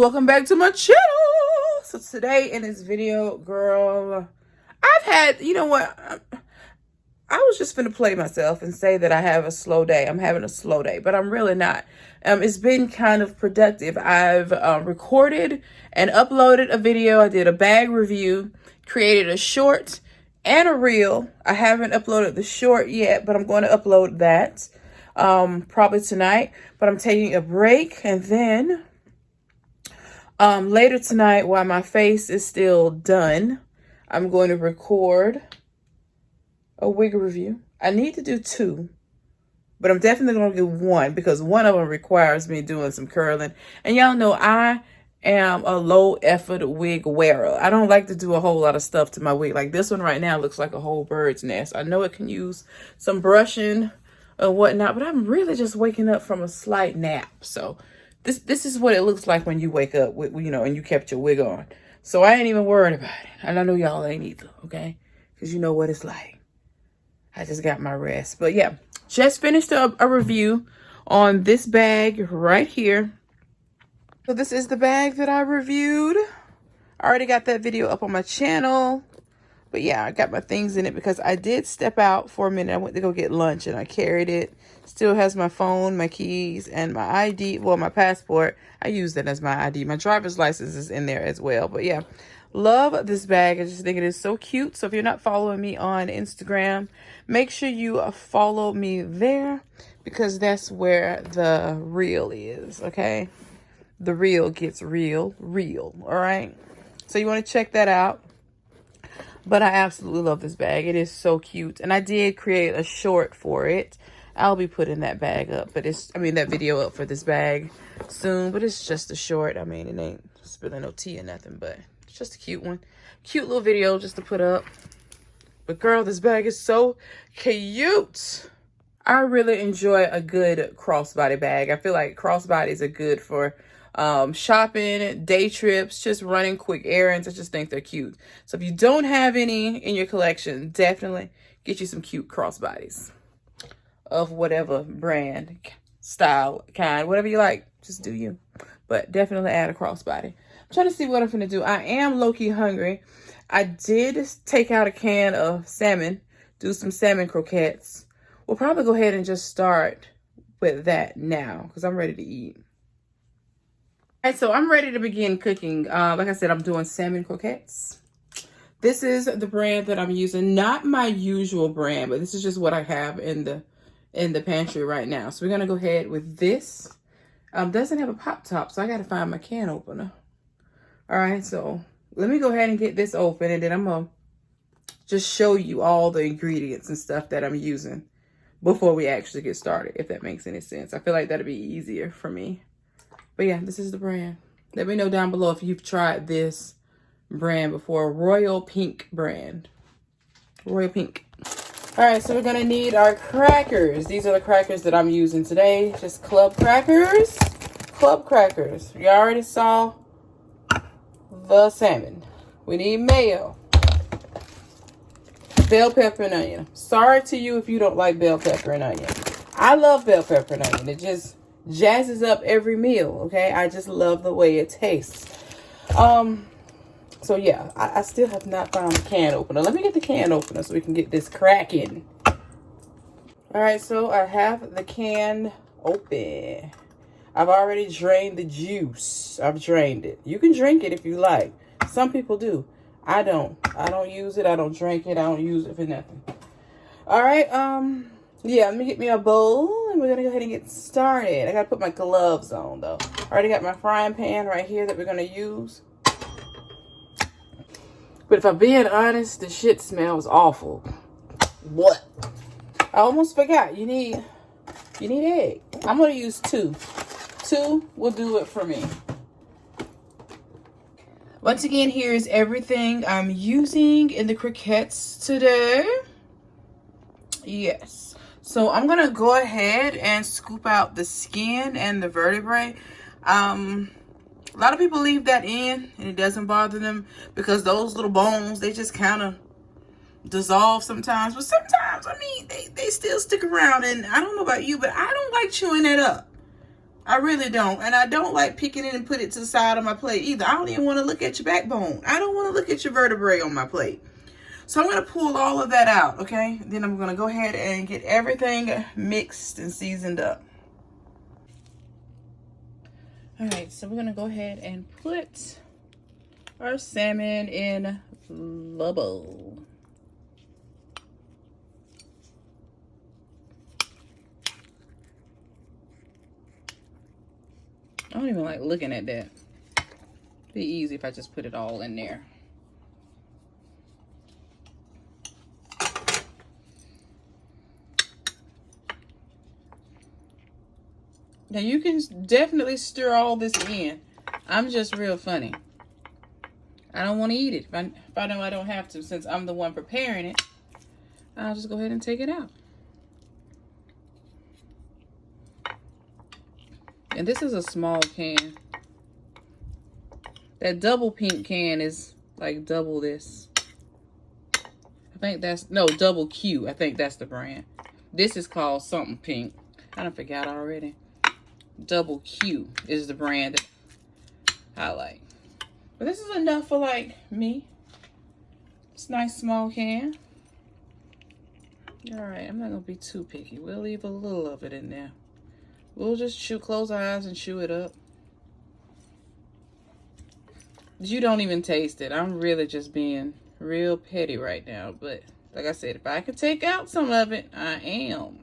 welcome back to my channel. So today in this video, girl, I've had, you know what, I was just gonna play myself and say that I have a slow day. I'm having a slow day, but I'm really not. It's been kind of productive. I've recorded and uploaded a video. I did a bag review, created a short and a reel. I haven't uploaded the short yet, but I'm going to upload that probably tonight. But I'm taking a break, and then later tonight, while my face is still done, I'm going to record a wig review. I need to do two, but I'm definitely going to do one because one of them requires me doing some curling. And y'all know I am a low effort wig wearer. I don't like to do a whole lot of stuff to my wig. Like this one right now looks like a whole bird's nest. I know it can use some brushing or whatnot, but I'm really just waking up from a slight nap. So this is what it looks like when you wake up with, you know, and you kept your wig on. So I ain't even worried about it. And I know y'all ain't either, okay? Because you know what it's like. I just got my rest. But yeah, just finished a review on this bag right here. So this is the bag that I reviewed. I already got that video up on my channel. But yeah, I got my things in it because I did step out for a minute. I went to go get lunch and I carried it. Still has my phone, my keys, and my ID. Well, my passport. I use that as my ID. My driver's license is in there as well. But yeah, love this bag. I just think it is so cute. So if you're not following me on Instagram, make sure you follow me there because that's where the real is, okay? The real gets real, all right? So you want to check that out. But I absolutely love this bag. It is so cute. And I did create a short for it. I'll be putting that bag up. But that video up for this bag soon. But it's just a short. I mean, it ain't spilling no tea or nothing. But it's just a cute one. Cute little video just to put up. But girl, this bag is so cute. I really enjoy a good crossbody bag. I feel like crossbodies are good for shopping, day trips, just running quick errands. I just think they're cute. So if you don't have any in your collection, definitely get you some cute crossbodies of whatever brand, style, kind, whatever you like. Just do you. But definitely add a crossbody. I'm trying to see what I'm going to do. I am low-key hungry. I did take out a can of salmon, do some salmon croquettes. We'll probably go ahead and just start with that now because I'm ready to eat. All right, so I'm ready to begin cooking. Like I said, I'm doing salmon croquettes. This is the brand that I'm using. Not my usual brand, but this is just what I have in the pantry right now. So we're going to go ahead with this. Doesn't have a pop top, so I got to find my can opener. All right, so let me go ahead and get this open, and then I'm going to just show you all the ingredients and stuff that I'm using before we actually get started, if that makes any sense. I feel like that'll be easier for me. But yeah, this is the brand. Let me know down below if you've tried this brand before. Royal Pink brand. Royal Pink. All right, so we're going to need our crackers. These are the crackers that I'm using today. Just club crackers. Club crackers. You already saw the salmon. We need mayo. Bell pepper and onion. Sorry to you if you don't like bell pepper and onion. I love bell pepper and onion. It just jazzes up every meal, okay? I just love the way it tastes. So yeah, I still have not found the can opener. Let me get the can opener so we can get this cracking. All right, so I have the can open. I've already drained the juice. I've drained it. You can drink it if you like. Some people do. I don't. I don't use it. I don't drink it. I don't use it for nothing. All right, yeah, let me get me a bowl, and we're going to go ahead and get started. I got to put my gloves on, though. I already got my frying pan right here that we're going to use. But if I'm being honest, the shit smells awful. What? I almost forgot. You need egg. I'm going to use 2. 2 will do it for me. Once again, here's everything I'm using in the croquettes today. Yes. So I'm going to go ahead and scoop out the skin and the vertebrae. A lot of people leave that in and it doesn't bother them because those little bones, they just kind of dissolve sometimes. But sometimes, I mean, they still stick around. And I don't know about you, but I don't like chewing it up. I really don't. And I don't like picking it and put it to the side of my plate either. I don't even want to look at your backbone. I don't want to look at your vertebrae on my plate. So I'm going to pull all of that out, okay? Then I'm going to go ahead and get everything mixed and seasoned up. All right, so we're going to go ahead and put our salmon in the bowl. I don't even like looking at that. Be easy if I just put it all in there. Now you can definitely stir all this in. I'm just real funny. I don't want to eat it. If I know I don't have to, since I'm the one preparing it, I'll just go ahead and take it out. And this is a small can. That double pink can is like double this. I think that's, no, double Q. I think that's the brand. This is called something pink. I done forgot already. Double Q is the brand that I like. But this is enough for like me. It's a nice small can. All right, I'm not gonna be too picky. We'll leave a little of it in there. We'll just close our eyes and chew it up. You don't even taste it. I'm really just being real petty right now. But like I said, if I could take out some of it, I am.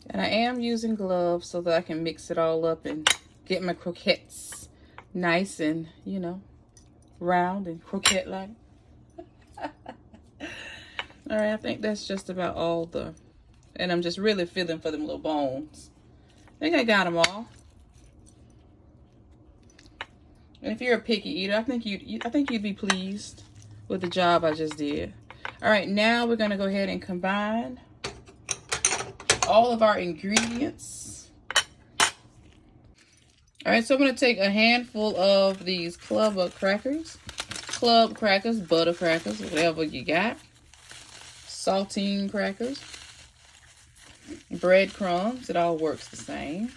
And I am using gloves so that I can mix it all up and get my croquettes nice and, you know, round and croquette-like. All right, I think that's just about all the, and I'm just really feeling for them little bones. I think I got them all. And if you're a picky eater, I think you'd be pleased with the job I just did. All right, now we're gonna go ahead and combine all of our ingredients. All right, so I'm gonna take a handful of these club crackers, butter crackers, whatever you got. Saltine crackers, breadcrumbs, it all works the same.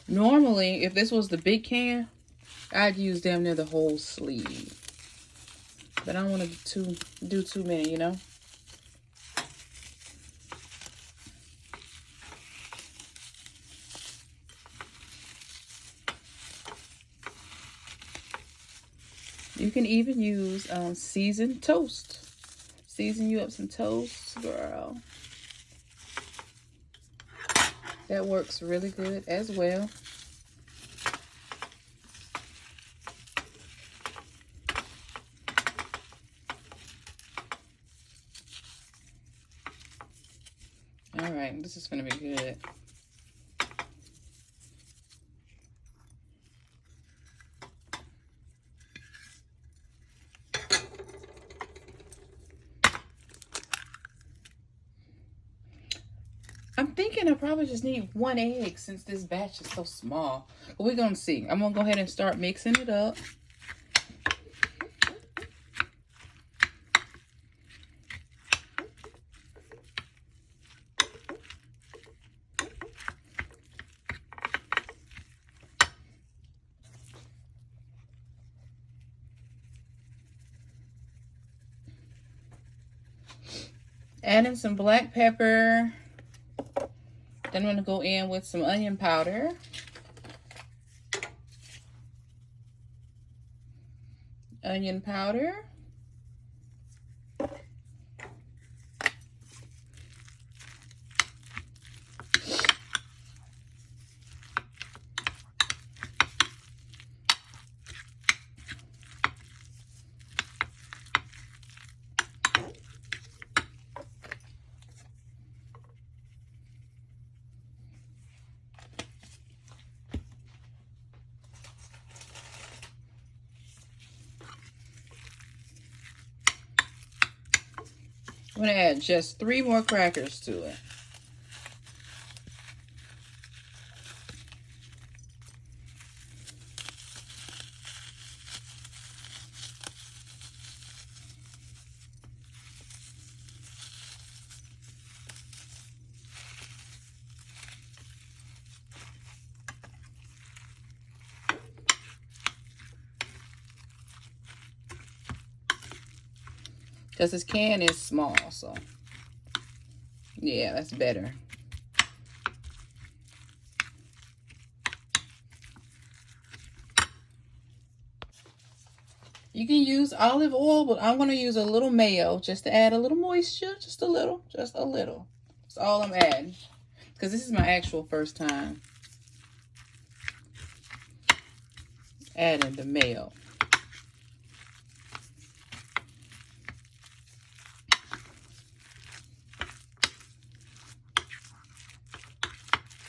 Normally, if this was the big can, I'd use damn near the whole sleeve. But I don't want to do too many, you know? You can even use seasoned toast. Season you up some toast, girl. That works really good as well. All right, this is going to be good. I'm thinking I probably just need 1 egg since this batch is so small. But we're going to see. I'm going to go ahead and start mixing it up. Adding some black pepper. Then I'm going to go in with some onion powder. Onion powder. I'm going to add just 3 more crackers to it. because this can is small. So yeah, that's better. You can use olive oil, but I'm going to use a little mayo just to add a little moisture. Just a little. Just a little. That's all I'm adding. Because this is my actual first time adding the mayo.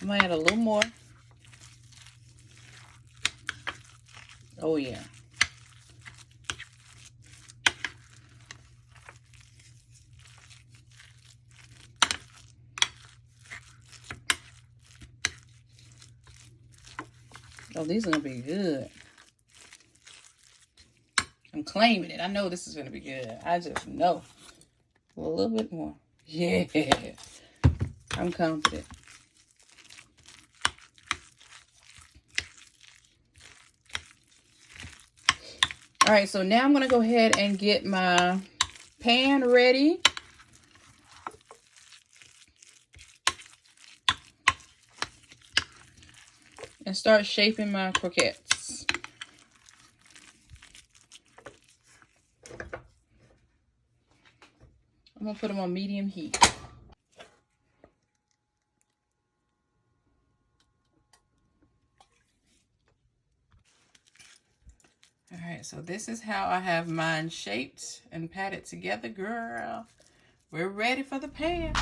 I'm going to add a little more. Oh, yeah. Oh, these are going to be good. I'm claiming it. I know this is going to be good. I just know. A little bit more. Yeah. I'm confident. All right, so now I'm going to go ahead and get my pan ready. And start shaping my croquettes. I'm going to put them on medium heat. All right, so this is how I have mine shaped and patted together, girl. We're ready for the pan.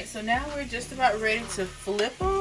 So now we're just about ready to flip them.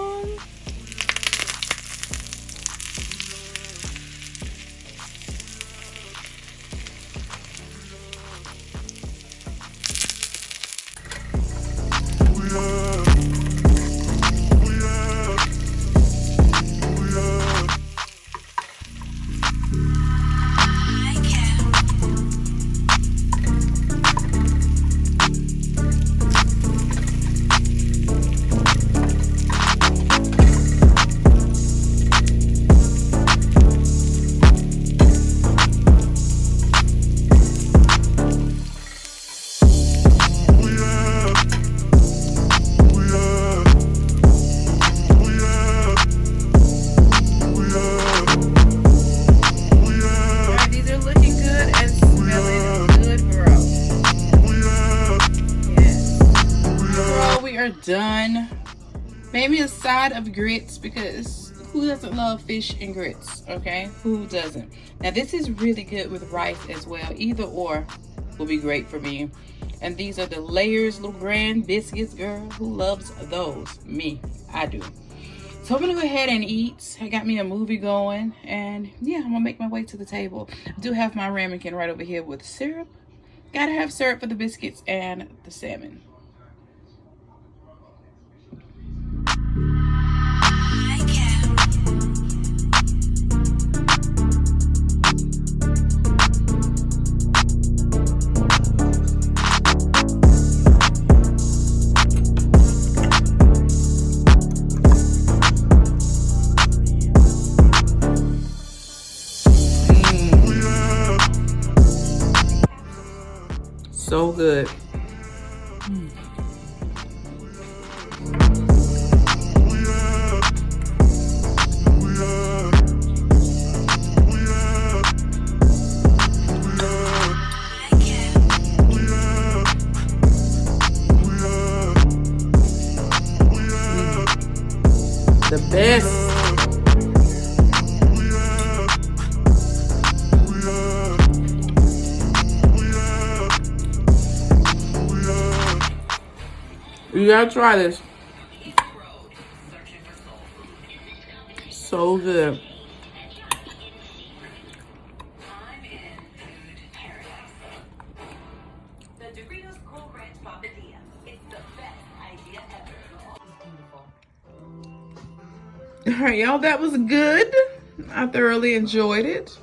Done. Maybe a side of grits, because who doesn't love fish and grits? Okay, who doesn't? Now this is really good with rice as well. Either or will be great for me. And these are the Layers little grand biscuits, girl. Who loves those? Me, I do. So I'm gonna go ahead and eat. I got me a movie going, and yeah, I'm gonna make my way to the table. I do have my ramekin right over here with syrup. Gotta have syrup for the biscuits and the salmon. So good. The best. You gotta try this. So good. All right, y'all, that was good. I thoroughly enjoyed it.